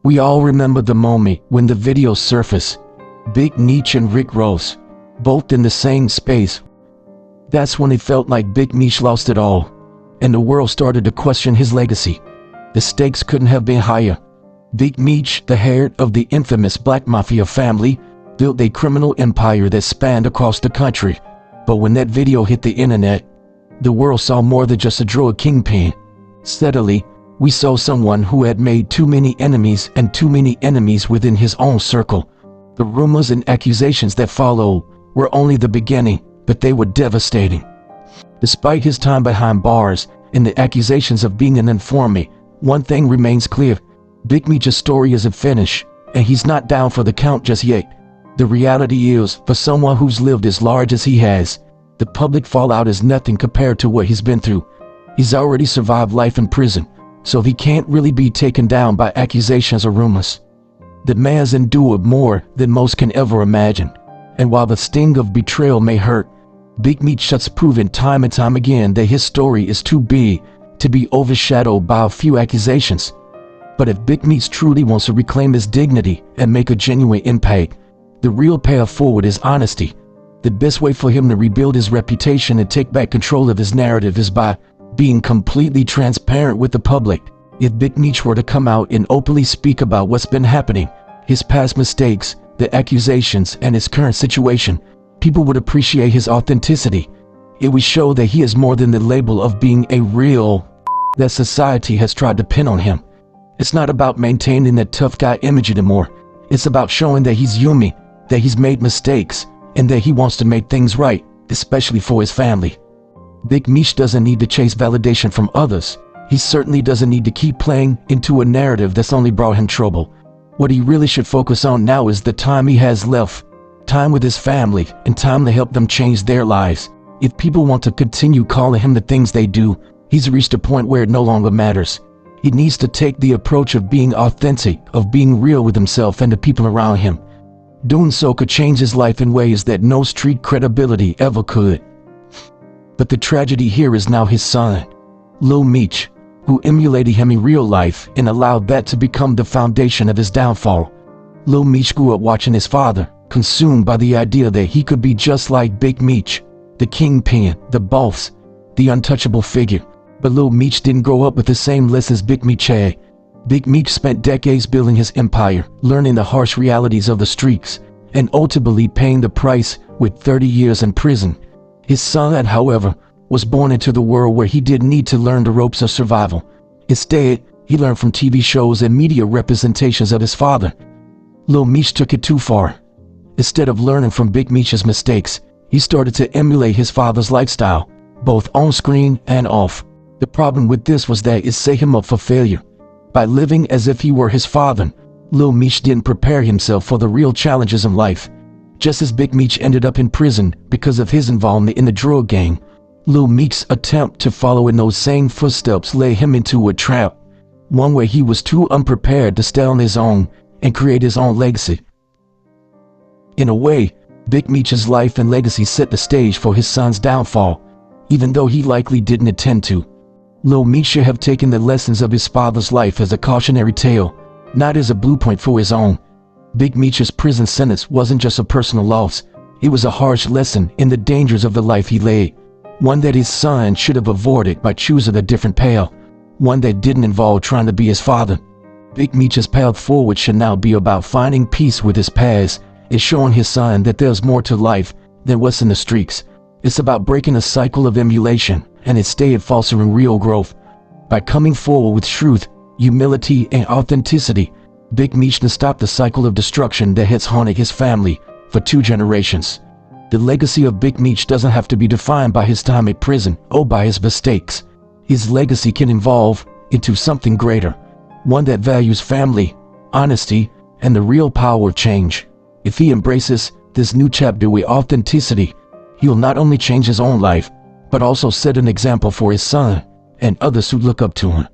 We all remember the moment when the video surfaced. Big Meech and Rick Ross, both in the same space. That's when it felt like Big Meech lost it all, and the world started to question his legacy. The stakes couldn't have been higher. Big Meech, the head of the infamous Black Mafia family, built a criminal empire that spanned across the country. But when that video hit the internet, the world saw more than just a drug kingpin. Steadily, we saw someone who had made too many enemies, and too many enemies within his own circle. The rumors and accusations that followed were only the beginning, but they were devastating. Despite his time behind bars and the accusations of being an informant, one thing remains clear. Big Meech's story isn't finished, and he's not down for the count just yet. The reality is, for someone who's lived as large as he has, the public fallout is nothing compared to what he's been through. He's already survived life in prison, so he can't really be taken down by accusations or rumors. The man's endured more than most can ever imagine, and while the sting of betrayal may hurt, Big Meech has proven time and time again that his story is too big to be overshadowed by a few accusations. But if Big Meech truly wants to reclaim his dignity and make a genuine impact, the real path forward is honesty. The best way for him to rebuild his reputation and take back control of his narrative is by being completely transparent with the public. If Big Meech were to come out and openly speak about what's been happening, his past mistakes, the accusations, and his current situation, people would appreciate his authenticity. It would show that he is more than the label of being a real that society has tried to pin on him. It's not about maintaining that tough guy image anymore. It's about showing that he's human, that he's made mistakes, and that he wants to make things right, especially for his family. Big Meech doesn't need to chase validation from others. He certainly doesn't need to keep playing into a narrative that's only brought him trouble. What he really should focus on now is the time he has left, time with his family, and time to help them change their lives. If people want to continue calling him the things they do, he's reached a point where it no longer matters. He needs to take the approach of being authentic, of being real with himself and the people around him. Doing so could change his life in ways that no street credibility ever could. But the tragedy here is now his son, Lil Meech, who emulated him in real life and allowed that to become the foundation of his downfall. Lil Meech grew up watching his father, consumed by the idea that he could be just like Big Meech, the kingpin, the boss, the untouchable figure. But Lil Meech didn't grow up with the same lessons Big Meech had. Big Meech spent decades building his empire, learning the harsh realities of the streets, and ultimately paying the price with 30 years in prison. His son, however, was born into the world where he didn't need to learn the ropes of survival. Instead, he learned from TV shows and media representations of his father. Lil Meech took it too far. Instead of learning from Big Meech's mistakes, he started to emulate his father's lifestyle, both on screen and off. The problem with this was that it set him up for failure. By living as if he were his father, Lil Meech didn't prepare himself for the real challenges in life. Just as Big Meech ended up in prison because of his involvement in the drug gang, Lil Meech's attempt to follow in those same footsteps led him into a trap, one where he was too unprepared to stand on his own and create his own legacy. In a way, Big Meech's life and legacy set the stage for his son's downfall, even though he likely didn't intend to. Lil Meech should have taken the lessons of his father's life as a cautionary tale, not as a blueprint for his own. Big Meech's prison sentence wasn't just a personal loss, it was a harsh lesson in the dangers of the life he led, one that his son should have avoided by choosing a different path, one that didn't involve trying to be his father. Big Meech's path forward should now be about finding peace with his past and showing his son that there's more to life than what's in the streets. It's about breaking a cycle of emulation and instead fostering real growth. By coming forward with truth, humility, and authenticity, Big Meech can stop the cycle of destruction that has haunted his family for 2 generations. The legacy of Big Meech doesn't have to be defined by his time in prison or by his mistakes. His legacy can evolve into something greater, one that values family, honesty, and the real power of change. If he embraces this new chapter with authenticity, he'll not only change his own life, but also set an example for his son and others who look up to him.